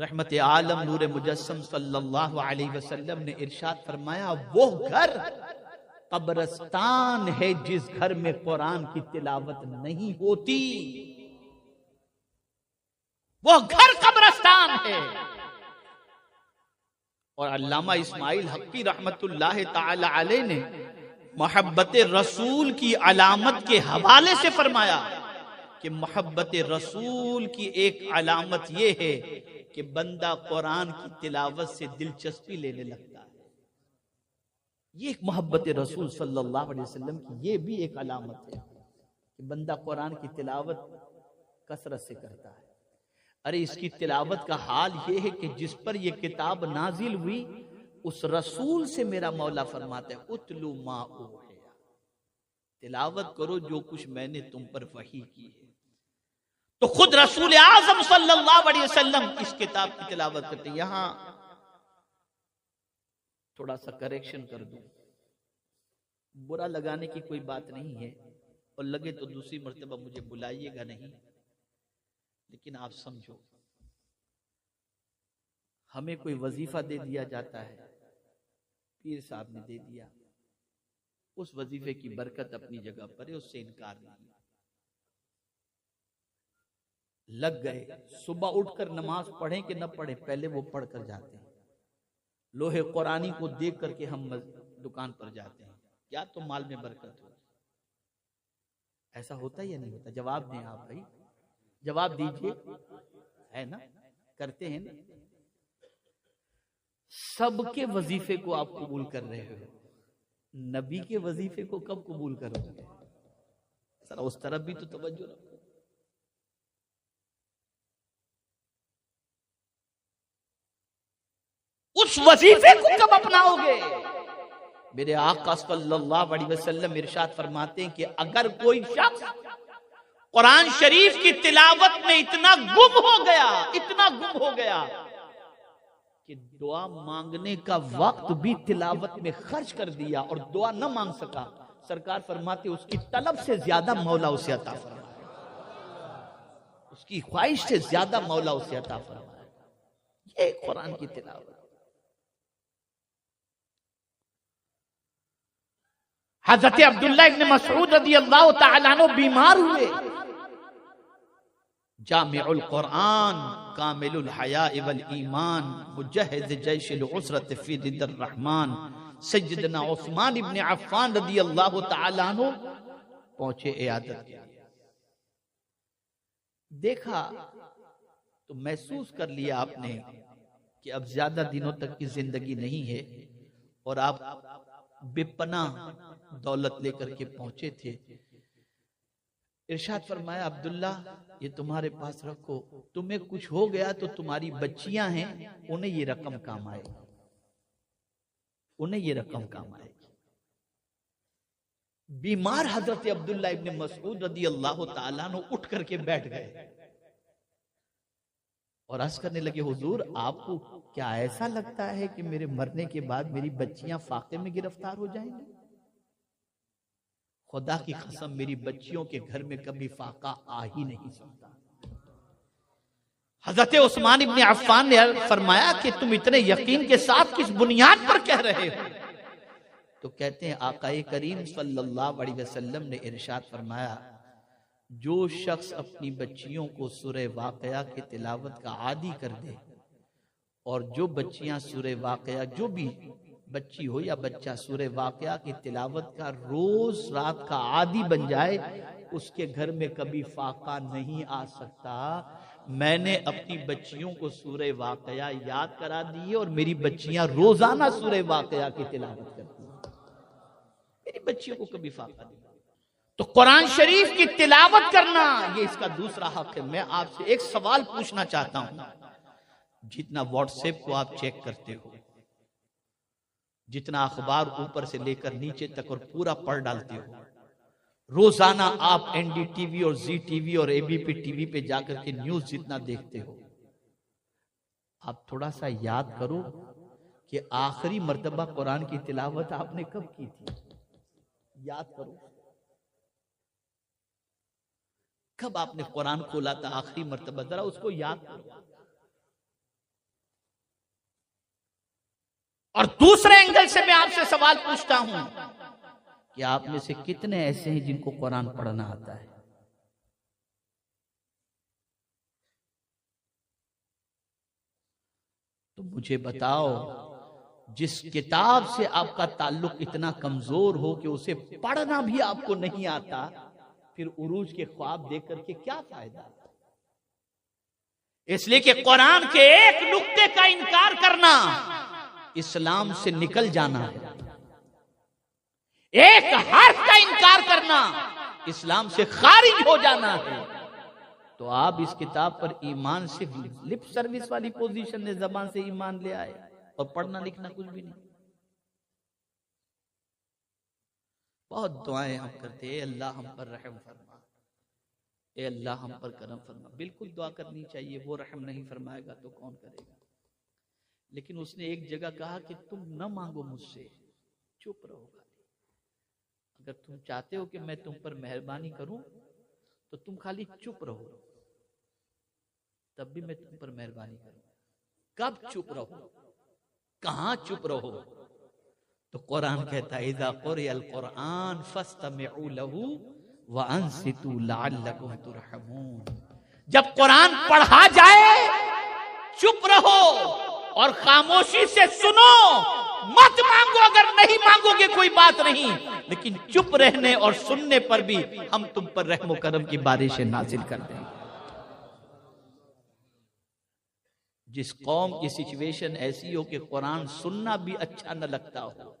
रहमत आलम नूर मुजस्सम सल्लल्लाहु अलैहि वसल्लम ने इरशाद फरमाया, वो घर कब्रिस्तान है जिस घर में कुरान की तिलावत नहीं होती, वो घर कब्रिस्तान है। और अल्लामा इस्माइल हक्की रहमतुल्लाह ताला अलैह ने मोहब्बत रसूल की अलामत के हवाले से फरमाया कि मोहब्बत रसूल की एक अलामत यह है कि बंदा कुरान की तिलावत से दिलचस्पी लेने लगता है। ये एक मोहब्बत रसूल सल्लल्लाहु अलैहि वसल्लम की ये भी एक अलामत है कि बंदा कुरान की तिलावत कसरत से करता है। अरे इसकी तिलावत का हाल यह है कि जिस पर यह किताब नाजिल हुई उस रसूल से मेरा मौला फरमाता है, उतलू मा उहिया, तिलावत करो जो कुछ मैंने तुम पर वही की है। तो खुद रसूल आजम सल्लल्लाहु अलैहि वसल्लम इस किताब की तिलावत करते। यहां थोड़ा सा करेक्शन कर दूं, बुरा लगाने की कोई बात नहीं है, और लगे तो दूसरी मर्तबा मुझे बुलाइएगा नहीं, लेकिन आप समझो, हमें कोई वजीफा दे दिया जाता है, पीर साहब ने दे दिया, उस वजीफे की बरकत अपनी जगह पर है, उससे इनकार नहीं। लग गए, सुबह उठकर नमाज पढ़ें कि न पढ़ें, पहले वो पढ़कर जाते हैं। लोहे कुरानी को देख करके हम दुकान पर जाते हैं, क्या तो माल में बरकत हो। ऐसा होता या नहीं होता? जवाब दें आप भाई, जवाब दीजिए, है ना? करते हैं ना? सबके वजीफे को आप कबूल कर रहे हो, नबी के वजीफे को कब कबूल करोगे? सर उस तरफ भी तो तवज्जो रखो। उस वजीफे को कब अपनाओगे? मेरे आका सल्लल्लाहु अलैहि वसल्लम इरशाद फरमाते हैं कि अगर कोई शख्स कुरान शरीफ की तिलावत में इतना गुम हो गया, इतना गुम हो गया कि दुआ मांगने का वक्त भी तिलावत में खर्च कर दिया और दुआ न मांग सका, सरकार फरमाते उसकी तलब से ज्यादा मौला उसे अता फरमाए, उसकी ख्वाहिश से ज्यादा मौला उसे अता फरमाए। ये कुरान की तिलावत। हजरत अब्दुल्लाह इब्न मसऊद रदियल्लाहु तआला अन्हु बीमार हुए। जामिउल कुरान कामिलुल हया वल ईमान मुजहिद जैशिल उसरत फी दिदर रहमान सय्यदना उस्मान इब्न अफ्फान रदियल्लाहु तआला अन्हु पहुंचे इयादत के लिए। देखा तो महसूस कर लिया आपने कि अब ज्यादा दिनों तक की जिंदगी नहीं है और आप बेपना दौलत लेकर के पहुंचे थे। इरशाद फरमाया, अब्दुल्ला ये तुम्हारे पास रखो, तुम्हें कुछ हो गया तो तुम्हारी बच्चियां हैं, उन्हें ये रकम काम आएगी, उन्हें ये रकम काम आएगी। बीमार हजरत अब्दुल्ला इब्न मसऊद रदियल्लाहु ताला अन्हु उठ करके बैठ गए और अर्ज करने लगे, हुजूर आपको क्या ऐसा लगता है कि मेरे मरने के बाद मेरी बच्चियां फाके में गिरफ्तार हो जाएंगी? खुदा की कसम मेरी बच्चियों के घर में कभी फाका आ ही नहीं सकता। हजरत उस्मान इब्न अफ्फान ने फरमाया कि तुम इतने यकीन के साथ किस बुनियाद पर कह रहे हो? तो कहते हैं आकाए करीम सल्लल्लाहु अलैहि वसल्लम ने इरशाद फरमाया, जो शख्स अपनी बच्चियों को सूरह वाक़या की तिलावत का आदी कर दे और जो बच्चियां सूरह वाक़या, जो भी बच्ची हो या बच्चा सूरह वाक़या की तिलावत का रोज रात का आदी बन जाए, उसके घर में कभी फाका नहीं आ सकता। मैंने अपनी बच्चियों को सूरह वाक़या याद करा दी है और मेरी बच्चियां रोजाना सूरह वाक़या की तिलावत करती हैं, मेरी बच्चियों को कभी फाका नहीं। तो कुरान शरीफ की तिलावत करना ये इसका दूसरा हक है। मैं आपसे एक सवाल पूछना चाहता हूं, जितना व्हाट्सएप को आप चेक करते हो, जितना अखबार ऊपर से लेकर नीचे तक और पूरा पढ़ डालते हो, रोजाना आप एनडीटीवी और जी टीवी और एबीपी टीवी पे जाकर के न्यूज जितना देखते हो, आप थोड़ा सा याद करो कि आखिरी मर्तबा कुरान की तिलावत आपने कब की थी? याद करो, कब आपने कुरान खोला था आखिरी मर्तबा, जरा उसको याद करो। और दूसरे एंगल से मैं आपसे सवाल पूछता हूं कि आप में से कितने ऐसे हैं जिनको कुरान पढ़ना आता है? तो मुझे बताओ, जिस किताब से आपका ताल्लुक इतना कमजोर हो कि उसे पढ़ना भी आपको नहीं आता, फिर उरूज के ख्वाब देख करके क्या फायदा? इसलिए कि कुरान के एक नुक्ते का इनकार करना इस्लाम से निकल जाना है, एक हर्फ का इनकार करना इस्लाम से खारिज हो जाना है। तो आप इस किताब पर ईमान सिर्फ लिप सर्विस वाली पोजीशन ने जबान से ईमान ले आए और पढ़ना लिखना कुछ भी नहीं। बहुत दुआएं हम करते हैं, अल्लाह हम पर रहम फरमा, ए अल्लाह हम पर करम फरमा। बिल्कुल दुआ करनी चाहिए, वो रहम नहीं फरमाएगा तो कौन करेगा। लेकिन उसने एक जगह कहा कि तुम न मांगो मुझसे, चुप रहोगा। अगर तुम चाहते हो कि मैं तुम पर मेहरबानी करूं तो तुम खाली चुप रहो, तब भी मैं तुम पर मेहरबानी करूंगा। कब चुप रहो, कहां चुप रहो? तो कुरान कहता है इज़ा क़ुरिअल क़ुरआन फस्तमिऊ लहू व अंसितू लअल्लकुम तुरहमून। जब कुरान पढ़ा जाए चुप रहो और खामोशी से सुनो, मत मांगो। अगर नहीं मांगोगे कोई बात नहीं, लेकिन चुप रहने और सुनने पर भी हम तुम पर रहमो करम की बारिशें नाजिल कर देंगे। जिस कौम की सिचुएशन ऐसी हो कि कुरान सुनना भी अच्छा न लगता हो,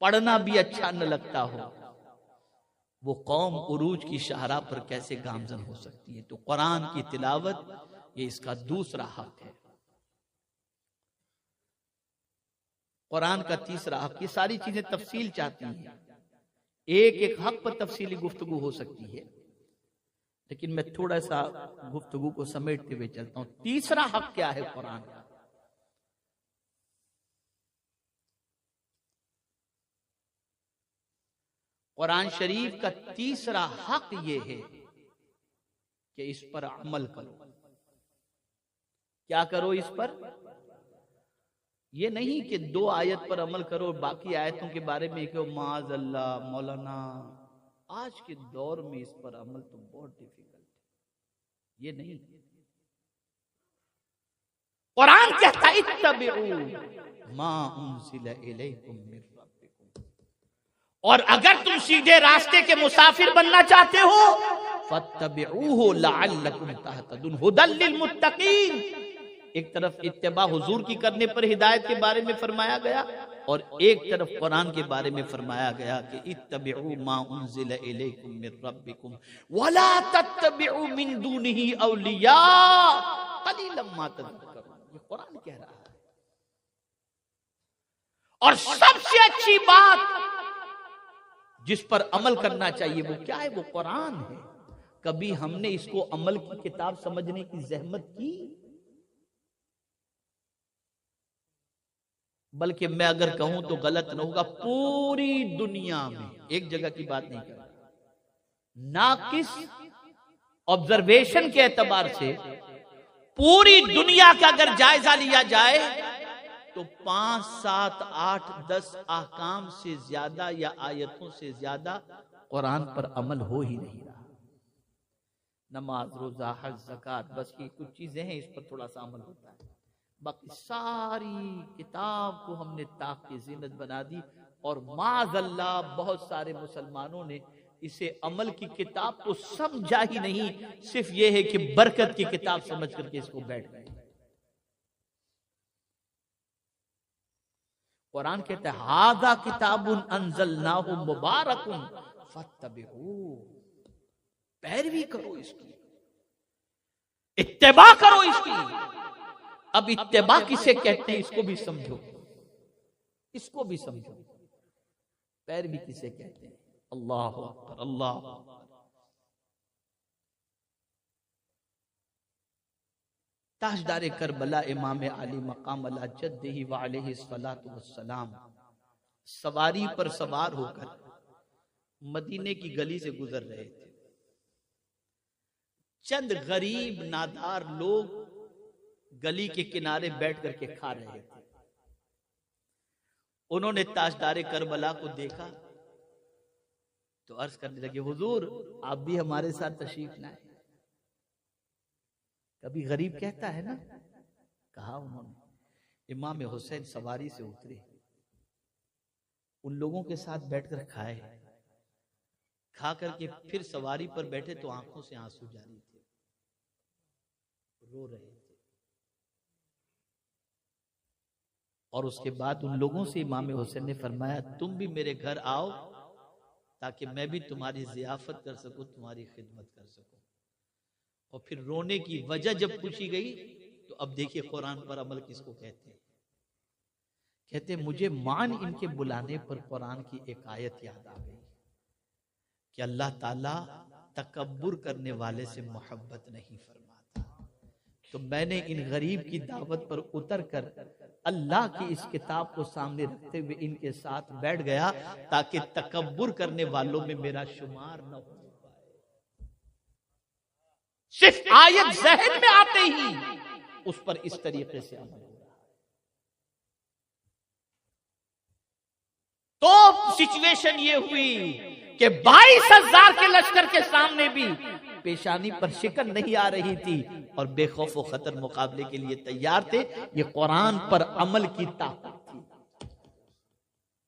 पढ़ना भी अच्छा न लगता हो, वो कौम उरूज की शाहरा पर कैसे गामजन हो सकती है? तो कुरान की तिलावत ये इसका दूसरा हक है। कुरान का तीसरा हक, ये सारी चीजें तफसील चाहती हैं, एक एक हक पर तफसीली गुफ्तगू हो सकती है, लेकिन मैं थोड़ा सा गुफ्तगू को समेटते हुए चलता हूं। तीसरा हक क्या है कुरान का? कुरान शरीफ का तीसरा हक यह है कि इस पर अमल करो। क्या करो इस पर? ये नहीं कि 2 आयत पर अमल करो, बाकी आयतों के बारे में कहो माज अल्लाह मौलाना। आज के दौर में इस पर अमल तो बहुत डिफिकल्ट है। ये नहीं, कुरान कहता है इत्तबिऊ मा उनज़िला इलैकुम मिन रब्बिकुम। और अगर तुम सीधे रास्ते के मुसाफिर बनना चाहते हो, फत्तबिऊहु लअल्लकुम तहतदून हुदल लिल मुत्तकीन। एक तरफ इत्तिबा हुजूर की करने पर हिदायत के बारे में फरमाया गया, और एक तरफ कुरान के बारे में फरमाया गया कि इत्तबिऊ मा उनज़िला इलैकुम मिन रब्बिकुम वला तत्तबिऊ मिन दूनिही औलिया कलीलन मा तज़क्करून। ये कुरान कह रहा है। और सबसे अच्छी बात जिस पर अमल करना चाहिए वो क्या है? वो कुरान है। कभी हमने इसको अमल की किताब समझने की जहमत की? बल्कि मैं अगर कहूं तो गलत न होगा, पूरी दुनिया में, एक जगह की बात नहीं कर रहा, नाकिस ऑब्जर्वेशन के एतबार से पूरी दुनिया का अगर जायजा लिया जाए तो 5, 7, 8, 10 अहकाम से ज्यादा या आयतों से ज्यादा कुरान पर अमल हो ही नहीं रहा। नमाज, रोजा, हज, ज़कात, बस ये कुछ चीजें हैं, इस पर थोड़ा सा अमल होता है। बाकी सारी किताब को हमने ताक की जीनत बना दी, और माज़अल्लाह बहुत सारे मुसलमानों ने इसे अमल की किताब तो समझा ही नहीं, सिर्फ ये है कि बरकत की किताब समझ करके इसको बैठ गए। कुरान कहता है हाज़ा किताबुन अंज़लनाहु मुबारकुन फत्तबिऊ। पैरवी करो इसकी, इत्तिबा करो इसकी। अब इत्तिबा किसे कहते हैं इसको भी समझो, इसको भी समझो। पैरवी किसे कहते हैं? अल्लाह अकबर, अल्लाह अकबर। ताजदार करबला इमाम अली मकाम अला जद्दिही व अलैहि सलातु वस्सलाम सवारी पर सवार होकर मदीने की गली से गुजर रहे थे। चंद गरीब नादार लोग गली के किनारे बैठ करके खा रहे थे। उन्होंने ताजदारे करबला को देखा तो अर्ज करने लगे, हुजूर आप भी हमारे साथ तशरीफ लाए। कभी गरीब कहता है ना। कहा उन्होंने, इमाम हुसैन सवारी से उतरे, उन लोगों के साथ बैठकर खाए, खा करके फिर सवारी पर बैठे तो आंखों से आंसू जारी थे, रो रहे थे। और उसके बाद उन लोगों से इमाम हुसैन ने फरमाया, तुम भी मेरे घर आओ ताकि मैं भी तुम्हारी जियाफत कर सकूं, तुम्हारी खिदमत कर सकूं। और फिर रोने की वजह जब पूछी गई तो अब देखिए कुरान पर अमल किसको कहते हैं। कहते मुझे मान इनके बुलाने पर कुरान की एक आयत याद आ गई कि अल्लाह ताला तकब्बुर करने वाले से मोहब्बत नहीं फरमाता। तो मैंने इन गरीब की दावत पर उतर कर अल्लाह की इस किताब को सामने रखते हुए इनके साथ बैठ गया ताकि तकब्बुर करने वालों में मेरा शुमार न हो पाए। सिर्फ आयत ज़हन में आते ही उस पर इस तरीके से अमल हो रहा है। तो सिचुएशन ये हुई कि 22,000 के लश्कर के सामने भी पेशानी पर शिकन नहीं आ रही थी और बेखौफ व खतर मुकाबले के लिए तैयार थे। ये कुरान पर अमल की ताकत थी।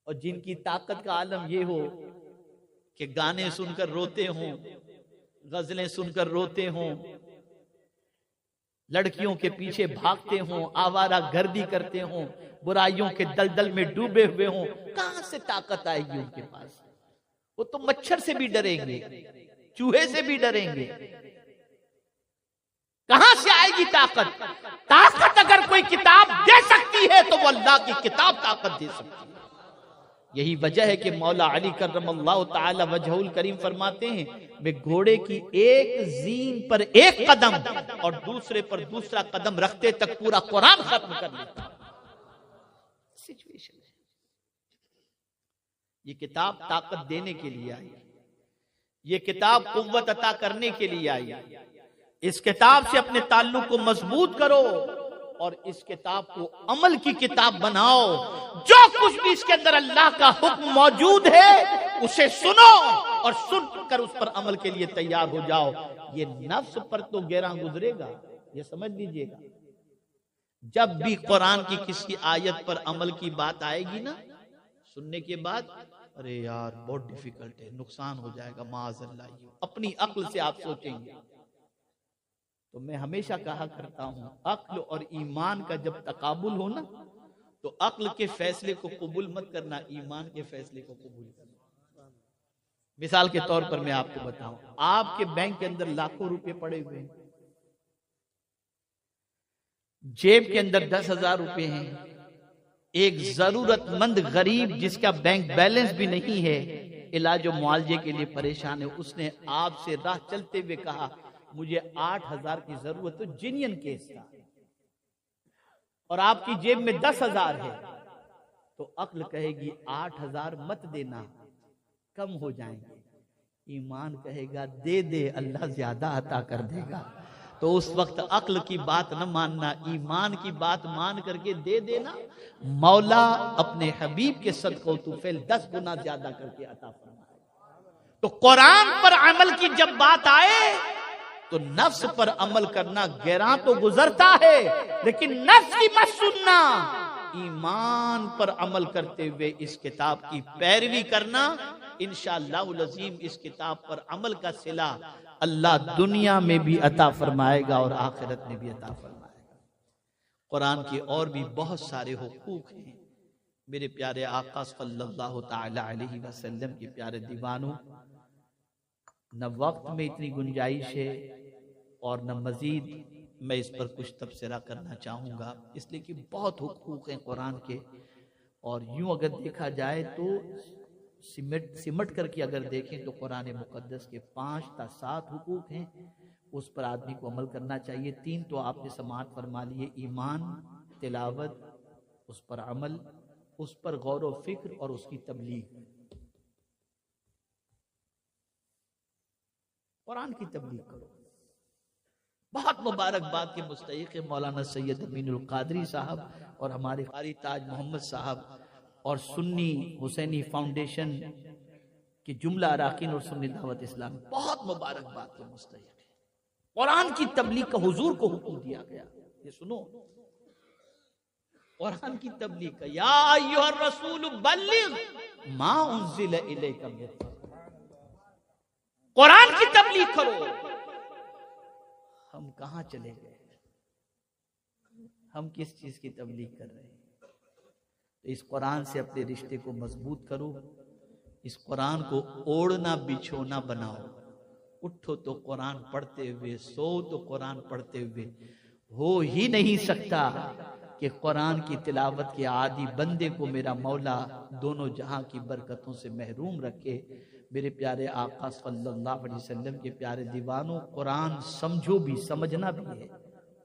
और जिनकी ताकत का आलम ये हो कि गाने सुनकर रोते हों, गजलें सुनकर रोते हों, लड़कियों के पीछे भागते हों, आवारा गर्दी करते हों, बुराइयों के दलदल में डूबे हुए हों, कहां से ताकत आएगी उनके पास? वो तो मच्छर से भी डरेंगे, चूहे से भी डरेंगे। कहां से आएगी ताकत? ताकत अगर कोई किताब दे सकती है तो वो अल्लाह की किताब ताकत दे सकती है। यही वजह है कि मौला अली करमल्लाहु ताला वजहुल करीम फरमाते हैं, मैं घोड़े की एक जीन पर एक कदम और दूसरे पर दूसरा कदम रखते तक पूरा कुरान खत्म कर लेता। सिचुएशन है। ये किताब ताकत देने के लिए आई, ये किताब कुव्वत अता करने के लिए आई। इस किताब से अपने ताल्लुक को मजबूत करो और इस किताब को अमल की किताब बनाओ। जो कुछ भी इसके अंदर अल्लाह का हुक्म मौजूद है उसे सुनो और सुनकर उस पर अमल के लिए तैयार हो जाओ। ये नफ्स पर तो गहरा गुजरेगा, ये समझ लीजिएगा। जब भी कुरान की किसी आयत पर अमल की बात आएगी ना, सुनने के बाद अरे यार बहुत डिफिकल्ट है, नुकसान हो जाएगा, माअज़ल्लाह, अपनी अक्ल से आप सोचेंगे। तो मैं हमेशा कहा करता हूं, अक्ल और ईमान का जब तकाबुल हो ना, तो अक्ल के फैसले को कबूल मत करना, ईमान के फैसले को कबूल करना। मिसाल के तौर पर मैं आपको बताऊं, आपके बैंक के अंदर लाखों रुपए पड़े हुए हैं, जेब के अंदर 10,000 रुपए हैं। एक जरूरतमंद गरीब जिसका बैंक बैलेंस भी नहीं है, इलाज और मुआवजे के लिए परेशान है, उसने आपसे राह चलते हुए कहा मुझे 8,000 की जरूरत, तो जिनियन केस था और आपकी जेब में 10,000 है, तो अक्ल कहेगी 8,000 मत देना, कम हो जाएंगे। ईमान कहेगा दे दे, अल्लाह ज्यादा अता कर देगा। तो उस वक्त अक्ल की बात न मानना, ईमान की बात मान करके दे देना। मौला अपने हबीब के सदक़ो तुफैल 10 गुना ज्यादा करके अता फरमाएगा। तो कुरान पर अमल की जब बात आए तो नफ्स पर अमल करना गैरा तो गुजरता है, लेकिन नफ्स की मत सुनना, ईमान पर अमल करते हुए इस किताब की पैरवी करना। इंशाअल्लाहुल अज़ीम इस किताब पर अमल का सिला अल्लाह दुनिया में भी अता फरमाएगा और आखिरत में भी अता फरमाएगा। कुरान के और भी बहुत सारे हुकूक हैं। मेरे प्यारे आका सल्लल्लाहु ताला अलैहि वसल्लम के प्यारे दीवानों, न वक्त में इतनी गुंजाइश है और न मजीद मैं इस पर कुछ तबसरा करना चाहूँगा, इसलिए कि बहुत हुकूक हैं कुरान के। और यूं अगर देखा जाए तो सिमट करके अगर देखें तो कुरान मुकद्दस के 5 या 7 हुकूक हैं, उस पर आदमी को अमल करना चाहिए। 3 तो आपने समाअत फरमा लिए, ईमान, तिलावत, उस पर अमल, उस पर गौर व फिक्र और उसकी तबलीग। कुरान की तबलीग करो। बहुत मुबारकबाद के मुस्तहिक मौलाना सैयद अमीनुल कादरी साहब और हमारे कारी ताज मोहम्मद साहब और सुन्नी हुसैनी फाउंडेशन के जुमला अराकीन और सुन्नी दावत इस्लाम, बहुत मुबारक बात है, मुस्तहिक है। कुरान की तबलीग का हुजूर को हुक्म दिया गया। ये सुनो, कुरान की तबलीग का, या अय्युहर रसूल बल्लिग मा उन्ज़िल इलैका मिन रब्बिक, कुरान की तबलीग करो। हम कहां चले गए? हम किस चीज की तबलीग कर रहे हैं? तो इस कुरान से अपने रिश्ते को मजबूत करो, इस कुरान को ओढ़ना बिछोना बनाओ। उठो तो कुरान पढ़ते हुए, सो तो कुरान पढ़ते हुए। हो ही नहीं सकता कि कुरान की तिलावत के आदि बंदे को मेरा मौला दोनों जहां की बरकतों से महरूम रखे। मेरे प्यारे आका सल्लल्लाहु अलैहि वसल्लम के प्यारे दीवानों, कुरान समझो भी, समझना भी है,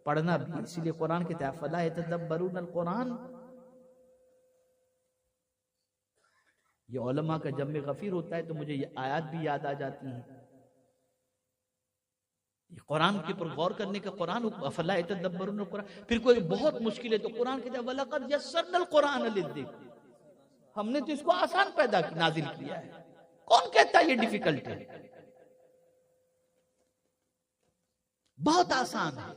पढ़ना भी। इसीलिए कुरान के अफला यतदब्बरून कुरान, ये उलमा का जब में गफीर होता है तो मुझे ये आयत भी याद आ जाती है। ये कुरान के ऊपर गौर करने का, कुरान अफला यतदब्बरून कुरान। फिर कोई बहुत मुश्किल है तो कुरान कहता है वलक़द यस्सरनल कुरान लिज़्ज़िक्र, हमने तो इसको आसान पैदा नाजिल किया है। कौन कहता है ये डिफिकल्ट है? बहुत आसान है।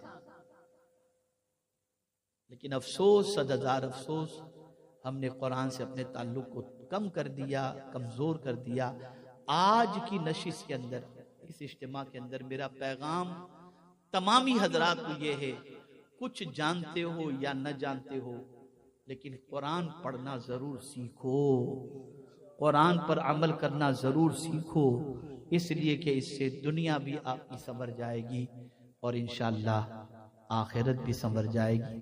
लेकिन अफसोस, सदजार अफसोस, हमने कुरान से अपने ताल्लुक को कम कर दिया, कमजोर कर दिया। आज की नशिश के अंदर, इस इज्तिमा के अंदर मेरा पैगाम तमामी हजरात को ये है, कुछ जानते हो या न जानते हो, लेकिन कुरान पढ़ना जरूर सीखो, कुरान पर अमल करना जरूर सीखो। इसलिए कि इससे दुनिया भी आपकी संवर जाएगी और इंशाअल्लाह आखिरत भी संवर जाएगी।